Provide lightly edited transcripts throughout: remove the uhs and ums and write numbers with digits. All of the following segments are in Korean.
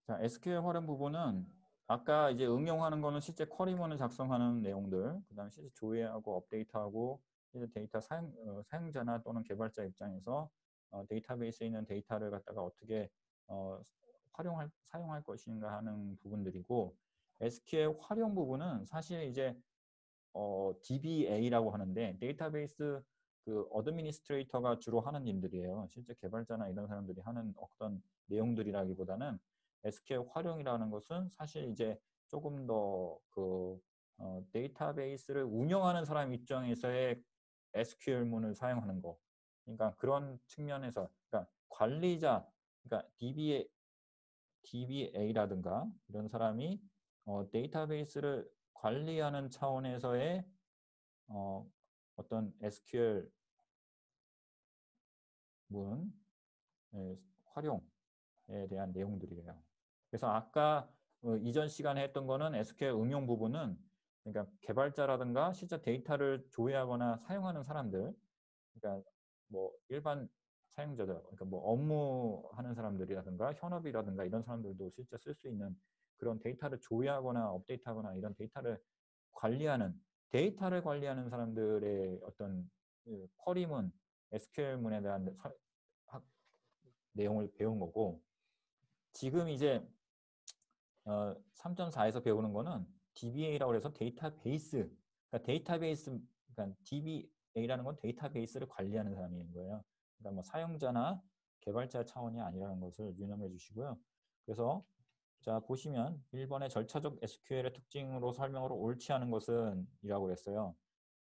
자, SQL 활용 부분은 아까 이제 응용하는 거는 실제 쿼리문을 작성하는 내용들, 그다음에 실제 조회하고 업데이트하고 실제 데이터 사용자나 또는 개발자 입장에서 데이터베이스에 있는 데이터를 갖다가 어떻게 어, 사용할 것인가 하는 부분들이고, SQL 활용 부분은 사실 이제 DBA라고 하는데 데이터베이스 그 어드미니스트레이터가 주로 하는 일들이에요. 실제 개발자나 이런 사람들이 하는 어떤 내용들이라기보다는 SQL 활용이라는 것은 사실 이제 조금 더 그 데이터베이스를 운영하는 사람 입장에서의 SQL문을 사용하는 거. 그러니까 그런 측면에서, 그러니까 관리자, 그러니까 DBA라든가 이런 사람이 데이터베이스를 관리하는 차원에서의 어떤 SQL 문 활용에 대한 내용들이에요. 그래서 아까 이전 시간에 했던 거는 SQL 응용 부분은, 그러니까 개발자라든가 실제 데이터를 조회하거나 사용하는 사람들, 그러니까 뭐 일반 사용자들, 그러니까 뭐 업무하는 사람들이라든가 현업이라든가 이런 사람들도 실제 쓸 수 있는 그런 데이터를 조회하거나 업데이트하거나 이런 데이터를 관리하는 사람들의 어떤 쿼리문, SQL문에 대한 내용을 배운 거고, 지금 이제 3.4에서 배우는 거는 DBA라고 해서 데이터베이스, 그러니까 데이터베이스, 그러니까 DBA라는 건 데이터베이스를 관리하는 사람인 거예요. 그러니까 뭐 사용자나 개발자 차원이 아니라는 것을 유념해 주시고요. 그래서 자 보시면 1번의 절차적 SQL의 특징으로 설명으로 옳지 않은 것은 이라고 그랬어요.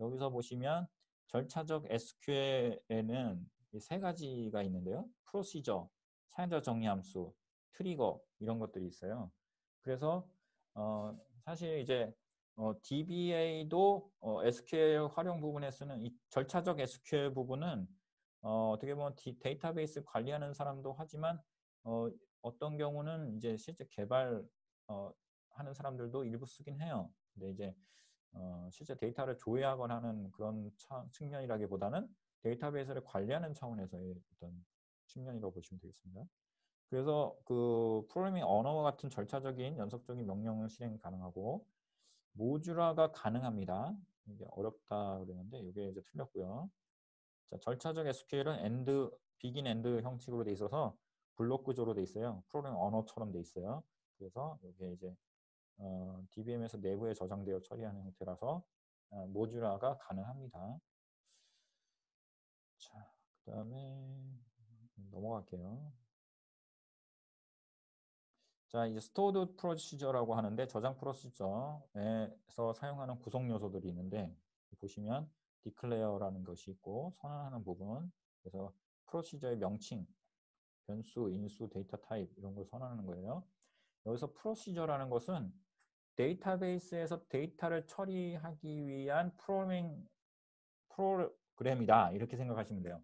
여기서 보시면 절차적 SQL에는 세 가지가 있는데요. 프로시저, 사용자 정의 함수, 트리거 이런 것들이 있어요. 그래서 사실 이제 DBA도 SQL 활용 부분에 쓰는 이 절차적 SQL 부분은 어떻게 보면 데이터베이스 관리하는 사람도 하지만 어떤 경우는 이제 실제 개발 하는 사람들도 일부 쓰긴 해요. 근데 이제 실제 데이터를 조회하거나 하는 그런 측면이라기보다는 데이터베이스를 관리하는 차원에서의 어떤 측면이라고 보시면 되겠습니다. 그래서 그 프로그래밍 언어와 같은 절차적인 연속적인 명령을 실행 가능하고 모듈화가 가능합니다. 이게 어렵다 그랬는데 이게 이제 틀렸고요. 자, 절차적 SQL은 비긴 엔드 형식으로 돼 있어서 블록 구조로 돼 있어요. 프로그래밍 언어처럼 돼 있어요. 그래서 이게 이제 DBM에서 내부에 저장되어 처리하는 형태라서 모듈화가 가능합니다. 자, 그 다음에 넘어갈게요. 자, 이제 스토어드 프로시저라고 하는데 저장 프로시저에서 사용하는 구성 요소들이 있는데 보시면 디클레어라는 것이 있고 선언하는 부분, 그래서 프로시저의 명칭, 변수, 인수, 데이터 타입 이런 걸 선언하는 거예요. 여기서 프로시저라는 것은 데이터베이스에서 데이터를 처리하기 위한 프로그램이다 이렇게 생각하시면 돼요.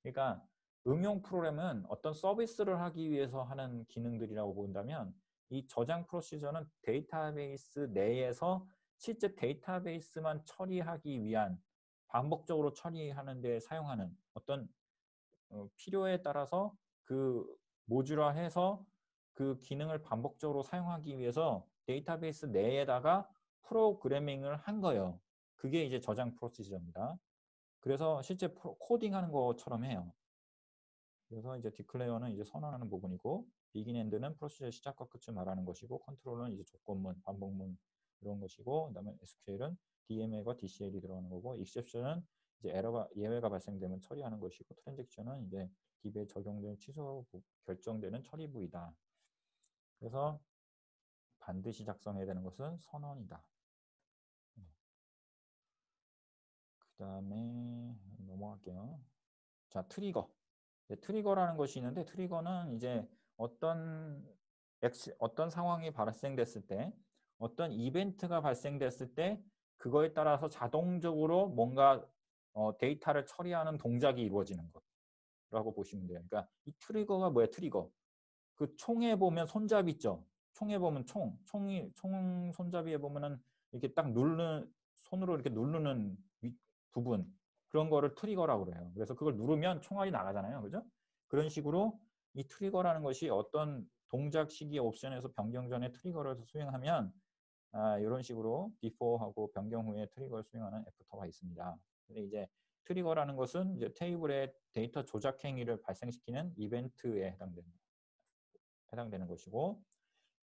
그러니까 응용 프로그램은 어떤 서비스를 하기 위해서 하는 기능들이라고 본다면 이 저장 프로시저는 데이터베이스 내에서 실제 데이터베이스만 처리하기 위한 반복적으로 처리하는 데 사용하는 어떤 필요에 따라서 그 모듈화해서 그 기능을 반복적으로 사용하기 위해서 데이터베이스 내에다가 프로그래밍을 한 거예요. 그게 이제 저장 프로시저입니다. 그래서 실제 코딩하는 것처럼 해요. 그래서 이제 디클레어는 이제 선언하는 부분이고, 비긴 엔드는 프로시저의 시작과 끝을 말하는 것이고, 컨트롤은 이제 조건문, 반복문 이런 것이고, 그다음에 SQL은 DMA과 DCL이 들어가는 거고, 익셉션은 이제 예외가 발생되면 처리하는 것이고, 트랜잭션은 이제 DB에 적용된 취소 결정되는 처리 부위다. 그래서 반드시 작성해야 되는 것은 선언이다. 그 다음에 넘어갈게요. 자, 트리거. 트리거라는 것이 있는데 트리거는 이제 어떤 상황이 발생됐을 때, 어떤 이벤트가 발생됐을 때 그거에 따라서 자동적으로 뭔가 데이터를 처리하는 동작이 이루어지는 것라고 보시면 돼요. 그러니까 이 트리거가 뭐야? 트리거. 그 총에 보면 손잡이 있죠. 총에 보면 총 손잡이에 보면은 이렇게 딱 손으로 이렇게 누르는 부분, 그런 거를 트리거라고 그래요. 그래서 그걸 누르면 총알이 나가잖아요. 그죠? 그런 식으로 이 트리거라는 것이 어떤 동작 시기 옵션에서 변경 전에 트리거를 수행하면 이런 식으로 before하고 변경 후에 트리거를 수행하는 after가 있습니다. 근데 이제 트리거라는 것은 이제 테이블에 데이터 조작 행위를 발생시키는 이벤트에 해당되는 것이고,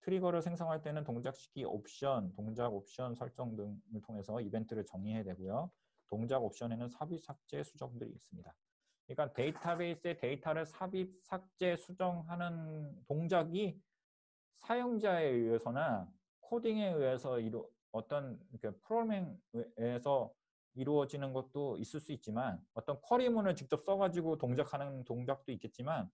트리거를 생성할 때는 동작 시기 옵션, 동작 옵션 설정 등을 통해서 이벤트를 정의해야 되고요. 동작 옵션에는 삽입, 삭제, 수정들이 있습니다. 그러니까 데이터베이스의 데이터를 삽입, 삭제, 수정하는 동작이 사용자에 의해서나 코딩에 의해서 어떤 프로그래밍에서 이루어지는 것도 있을 수 있지만, 어떤 쿼리문을 직접 써가지고 동작하는 동작도 있겠지만,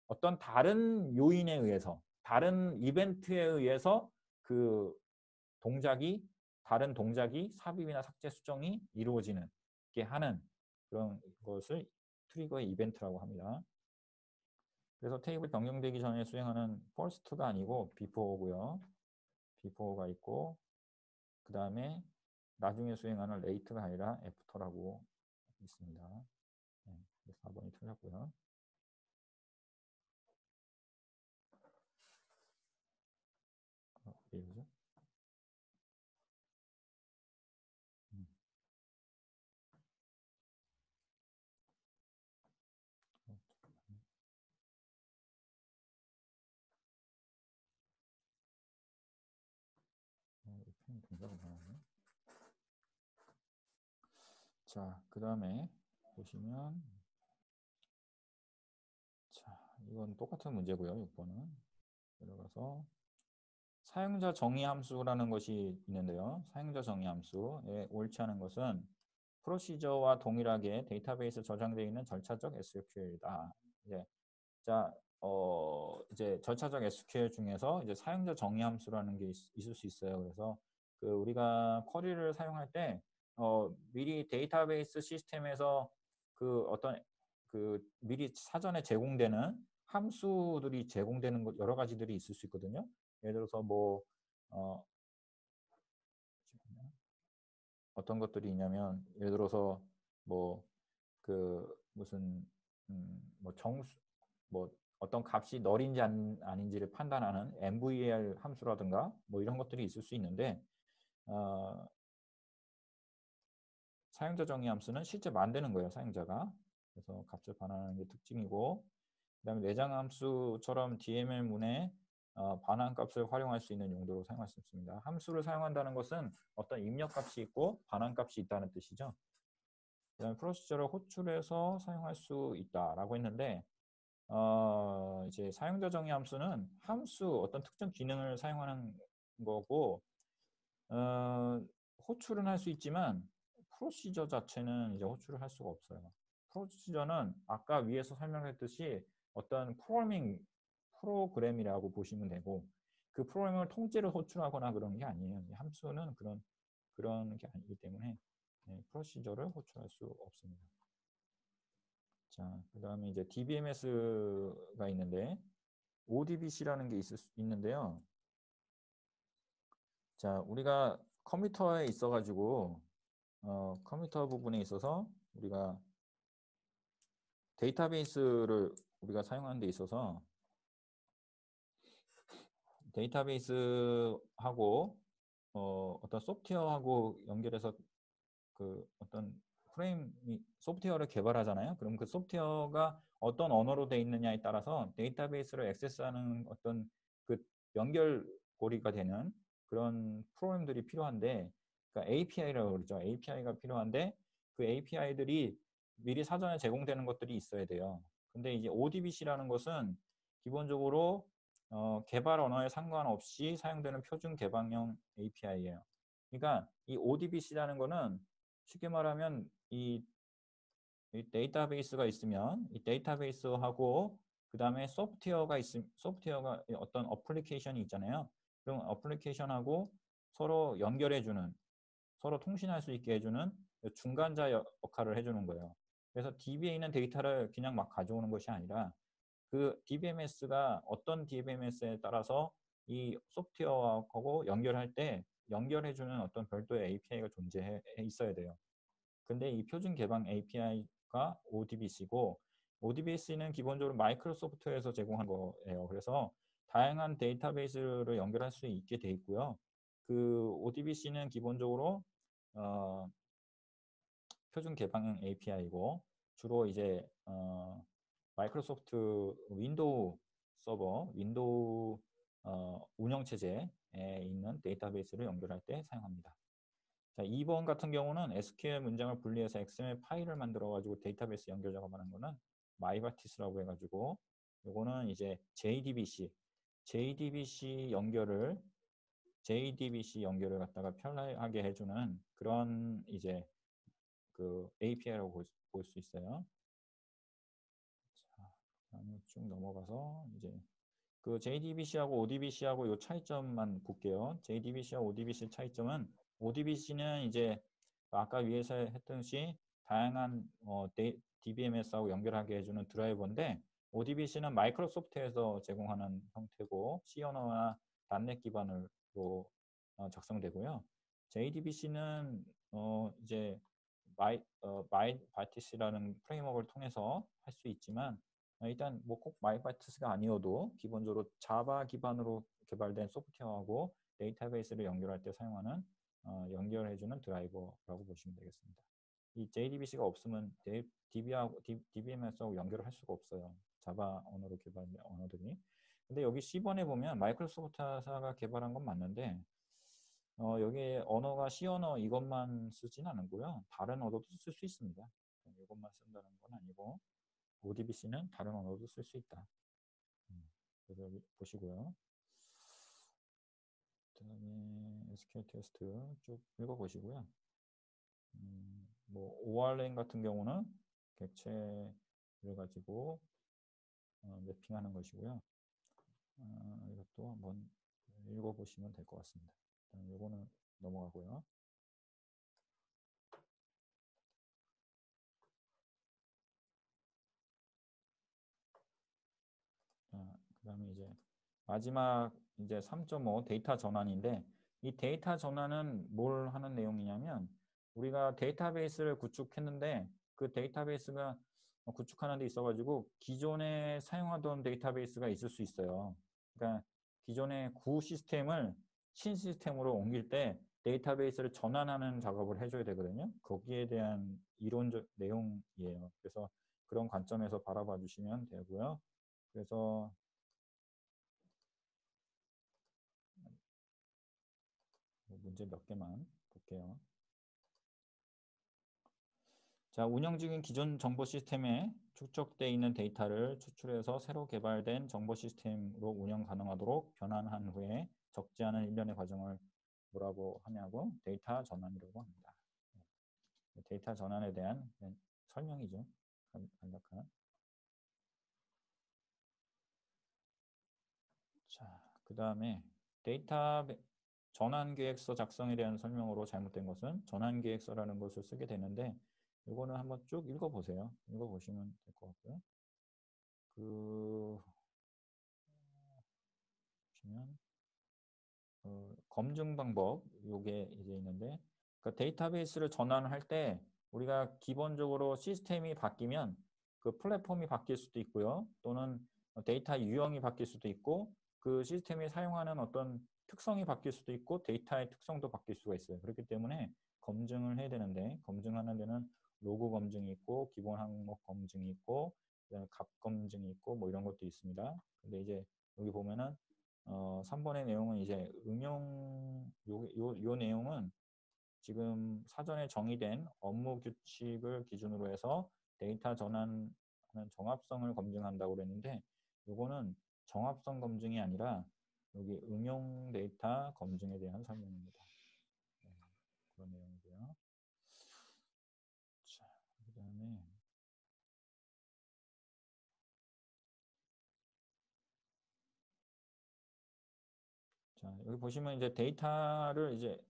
어떤 다른 요인에 의해서, 다른 이벤트에 의해서 그 다른 동작이 삽입이나 삭제, 수정이 이루어지는 게 하는 그런 것을 트리거의 이벤트라고 합니다. 그래서 테이블 변경되기 전에 수행하는 first가 아니고 before고요. before가 있고, 그 다음에 나중에 수행하는 late가 아니라 after라고 있습니다. 네, 4번이 틀렸고요. 왜 이러죠? 동작을 나왔네. 자, 그 다음에 보시면, 자, 이건 똑같은 문제고요. 6번은 들어가서 사용자 정의 함수라는 것이 있는데요. 사용자 정의 함수에 옳지 않은 것은 프로시저와 동일하게 데이터베이스에 저장되어 있는 절차적 SQL이다. 이제 절차적 SQL 중에서 이제 사용자 정의 함수라는 게 있을 수 있어요. 그래서 우리가 쿼리를 사용할 때 미리 데이터베이스 시스템에서 미리 사전에 제공되는 함수들이 제공되는 것 여러 가지들이 있을 수 있거든요. 예를 들어서 어떤 것들이 있냐면, 예를 들어서 무슨 정수 어떤 값이 널인지 아닌지를 판단하는 MVL 함수라든가 이런 것들이 있을 수 있는데, 사용자 정의 함수는 실제 만드는 거예요, 사용자가. 그래서 값을 반환하는 게 특징이고, 그 다음에 내장 함수처럼 DML문에 반환값을 활용할 수 있는 용도로 사용할 수 있습니다. 함수를 사용한다는 것은 어떤 입력값이 있고 반환값이 있다는 뜻이죠. 그 다음에 프로시저를 호출해서 사용할 수 있다라고 했는데, 이제 사용자 정의 함수는 어떤 특정 기능을 사용하는 거고, 호출은 할 수 있지만 프로시저 자체는 이제 호출을 할 수가 없어요. 프로시저는 아까 위에서 설명했듯이 어떤 프로그램이라고 보시면 되고, 그 프로그램을 통째로 호출하거나 그런 게 아니에요. 함수는 그런 게 아니기 때문에 프로시저를 호출할 수 없습니다. 자, 그 다음에 이제 DBMS가 있는데, ODBC라는 게 있는데요. 자, 우리가 컴퓨터에 있어가지고, 컴퓨터 부분에 있어서 우리가 데이터베이스를 우리가 사용하는 데 있어서 데이터베이스하고 어떤 소프트웨어하고 연결해서 어떤 소프트웨어를 개발하잖아요. 그럼 그 소프트웨어가 어떤 언어로 되어 있느냐에 따라서 데이터베이스를 액세스하는 어떤 연결고리가 되는 그런 프로그램들이 필요한데, 그러니까 API라고 그러죠. API가 필요한데, 그 API들이 미리 사전에 제공되는 것들이 있어야 돼요. 근데 이제 ODBC라는 것은 기본적으로 개발 언어에 상관없이 사용되는 표준 개방형 API예요. 그러니까 이 ODBC라는 거는 쉽게 말하면 이 데이터베이스가 있으면 이 데이터베이스하고 그 다음에 소프트웨어가 어떤 어플리케이션이 있잖아요. 그럼 어플리케이션하고 서로 연결해주는, 서로 통신할 수 있게 해주는 중간자 역할을 해주는 거예요. 그래서 DB에 있는 데이터를 그냥 막 가져오는 것이 아니라, 그 DBMS가 어떤 DBMS에 따라서 이 소프트웨어하고 연결할 때 연결해주는 어떤 별도의 API가 존재해 있어야 돼요. 근데 이 표준 개방 API가 ODBC고, ODBC는 기본적으로 마이크로소프트에서 제공한 거예요. 그래서 다양한 데이터베이스를 연결할 수 있게 돼 있고요. 그 ODBC는 기본적으로 표준 개방형 API이고 주로 이제 마이크로소프트 윈도우 서버, 윈도우 운영체제에 있는 데이터베이스를 연결할 때 사용합니다. 자, 2번 같은 경우는 SQL 문장을 분리해서 XML 파일을 만들어 가지고 데이터베이스 연결 작업하는 거는 마이바티스라고 해가지고 요거는 이제 JDBC 연결을 갖다가 편하게 해주는 그런 이제 그 API라고 볼 수 있어요. 자, 그다음에 쭉 넘어가서 이제 그 JDBC하고 ODBC하고 요 차이점만 볼게요. JDBC하고 ODBC 차이점은 ODBC는 이제 아까 위에서 했듯이 다양한 DBMS하고 연결하게 해주는 드라이버인데 ODBC는 마이크로소프트에서 제공하는 형태고 C 언어나 .NET 기반으로 작성되고요. JDBC는 이제 마이바티스라는 프레임워크를 통해서 할 수 있지만 일단 뭐 꼭 마이바티스가 아니어도 기본적으로 자바 기반으로 개발된 소프트웨어하고 데이터베이스를 연결할 때 사용하는 연결해주는 드라이버라고 보시면 되겠습니다. 이 JDBC가 없으면 DBMS하고 연결을 할 수가 없어요. 자바 언어로 개발된 언어들이. 근데 여기 C번에 보면 마이크로소프트사가 개발한 건 맞는데 여기에 언어가 C 언어 이것만 쓰진 않고요. 다른 언어도 쓸 수 있습니다. 이것만 쓴다는 건 아니고 ODBC는 다른 언어도 쓸 수 있다. 그래서 여기 보시고요. 그다음에 SQL 테스트 쭉 읽어보시고요. 뭐 ORM 같은 경우는 객체를 가지고 매핑하는 것이고요. 이것도 한번 읽어보시면 될 것 같습니다. 이거는 넘어가고요. 그다음에 이제 마지막 이제 3.5 데이터 전환인데 이 데이터 전환은 뭘 하는 내용이냐면 우리가 데이터베이스를 구축했는데 그 데이터베이스가 구축하는 데 있어가지고 기존에 사용하던 데이터베이스가 있을 수 있어요. 그러니까 기존의 구 시스템을 신 시스템으로 옮길 때 데이터베이스를 전환하는 작업을 해줘야 되거든요. 거기에 대한 이론적 내용이에요. 그래서 그런 관점에서 바라봐 주시면 되고요. 그래서 문제 몇 개만 볼게요. 자, 운영 중인 기존 정보 시스템에 축적되어 있는 데이터를 추출해서 새로 개발된 정보 시스템으로 운영 가능하도록 변환한 후에 적지 않은 일련의 과정을 뭐라고 하냐고 데이터 전환이라고 합니다. 데이터 전환에 대한 설명이죠. 간략한. 자, 그 다음에 데이터 전환 계획서 작성에 대한 설명으로 잘못된 것은 전환 계획서라는 것을 쓰게 되는데 이거는 한번 쭉 읽어보세요. 읽어보시면 될 것 같고요. 보시면 검증 방법 요게 이제 있는데 그러니까 데이터베이스를 전환할 때 우리가 기본적으로 시스템이 바뀌면 그 플랫폼이 바뀔 수도 있고요. 또는 데이터 유형이 바뀔 수도 있고 그 시스템이 사용하는 어떤 특성이 바뀔 수도 있고 데이터의 특성도 바뀔 수가 있어요. 그렇기 때문에 검증을 해야 되는데 검증하는 데는 로그 검증이 있고 기본 항목 검증이 있고 그다음에 값 검증이 있고 뭐 이런 것도 있습니다. 근데 이제 여기 보면은 3번의 내용은 이제 응용 요 내용은 지금 사전에 정의된 업무 규칙을 기준으로 해서 데이터 전환하는 정합성을 검증한다고 그랬는데 요거는 정합성 검증이 아니라 여기 응용 데이터 검증에 대한 설명입니다. 네, 그런 내용이고요. 자, 그다음에 자, 여기 보시면 이제 데이터를 이제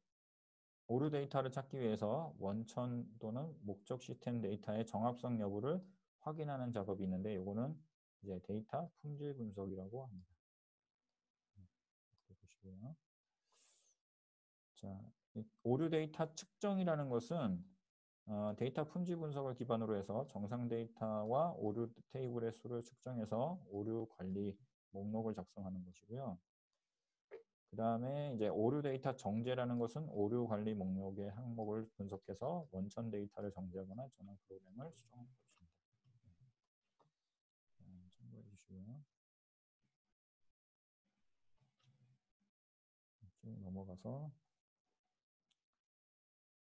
오류 데이터를 찾기 위해서 원천 또는 목적 시스템 데이터의 정합성 여부를 확인하는 작업이 있는데 이거는 이제 데이터 품질 분석이라고 합니다. 보시고요. 자, 오류 데이터 측정이라는 것은 데이터 품질 분석을 기반으로 해서 정상 데이터와 오류 테이블의 수를 측정해서 오류 관리 목록을 작성하는 것이고요. 그 다음에 이제 오류 데이터 정제라는 것은 오류 관리 목록의 항목을 분석해서 원천 데이터를 정제하거나 전환 프로그램을 수정하는 것입니다. 참고해 주시고요. 쭉 넘어가서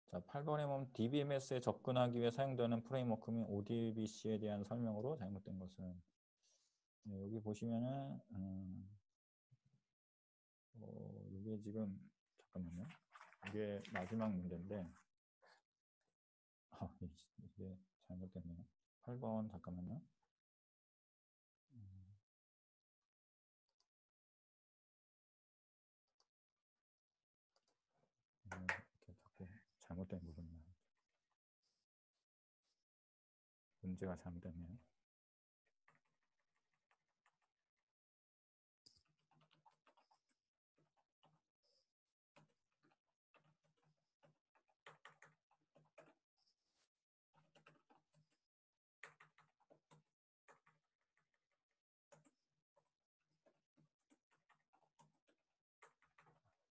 자, 8번에 보면 DBMS에 접근하기 위해 사용되는 프레임워크 및 ODBC에 대한 설명으로 잘못된 것은 네, 여기 보시면은 이게 지금 잠깐만요. 이게 마지막 문제인데 이게 잘못됐네요. 8번 잠깐만요. 이렇게 자꾸 잘못된 부분이 나와요. 문제가 잘못됐네요.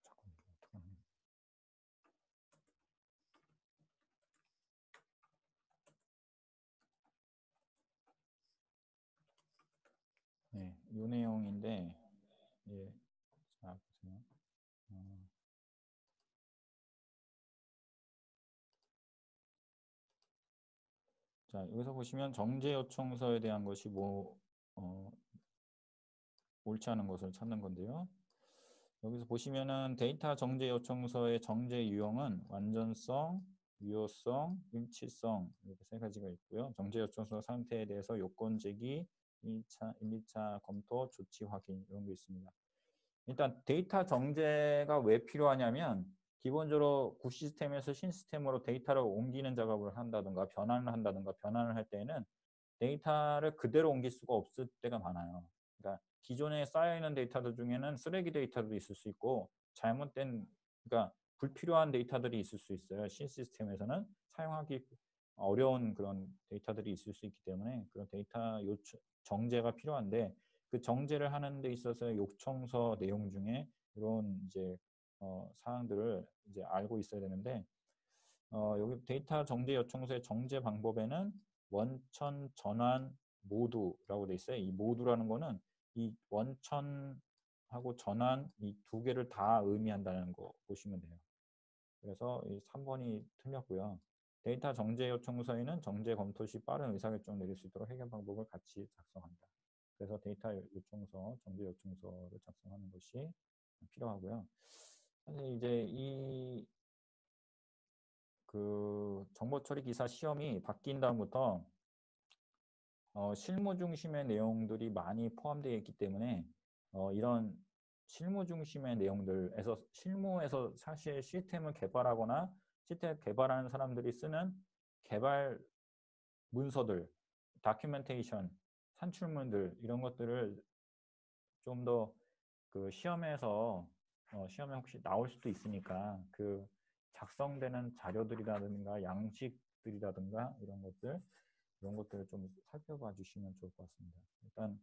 자꾸 이게 어떡하냐. 네, 이 내용인데 예, 자 보세요. 자, 여기서 보시면 정제 요청서에 대한 것이 옳지 않은 것을 찾는 건데요. 여기서 보시면은 데이터 정제 요청서의 정제 유형은 완전성, 유효성, 일치성 이렇게 세 가지가 있고요. 정제 요청서 상태에 대해서 요건 제기, 1, 2차 검토, 조치 확인 이런 게 있습니다. 일단 데이터 정제가 왜 필요하냐면 기본적으로 구 시스템에서 신 시스템으로 데이터를 옮기는 작업을 한다든가 변환을 할 때에는 데이터를 그대로 옮길 수가 없을 때가 많아요. 그러니까 기존에 쌓여있는 데이터들 중에는 쓰레기 데이터도 있을 수 있고 잘못된 그러니까 불필요한 데이터들이 있을 수 있어요. 신 시스템에서는 사용하기 어려운 그런 데이터들이 있을 수 있기 때문에 그런 데이터 정제가 필요한데 그 정제를 하는 데 있어서 요청서 내용 중에 이런 이제 사항들을 이제 알고 있어야 되는데 여기 데이터 정제 요청서의 정제 방법에는 원천 전환 모두라고 돼 있어요. 이 모두라는 거는 이 원천하고 전환 이 두 개를 다 의미한다는 거 보시면 돼요. 그래서 이 3번이 틀렸고요. 데이터 정제 요청서에는 정제 검토 시 빠른 의사결정을 내릴 수 있도록 해결 방법을 같이 작성한다. 그래서 데이터 요청서, 정제 요청서를 작성하는 것이 필요하고요. 사실 이제 이 정보 처리 기사 시험이 바뀐 다음부터 실무 중심의 내용들이 많이 포함되어 있기 때문에 이런 실무 중심의 내용들에서 실무에서 사실 시스템을 개발하거나 시스템 개발하는 사람들이 쓰는 개발 문서들, 다큐멘테이션, 산출문들 이런 것들을 좀 더 그 시험에서 시험에 혹시 나올 수도 있으니까 그 작성되는 자료들이라든가 양식들이라든가 이런 것들을 좀 살펴봐 주시면 좋을 것 같습니다. 일단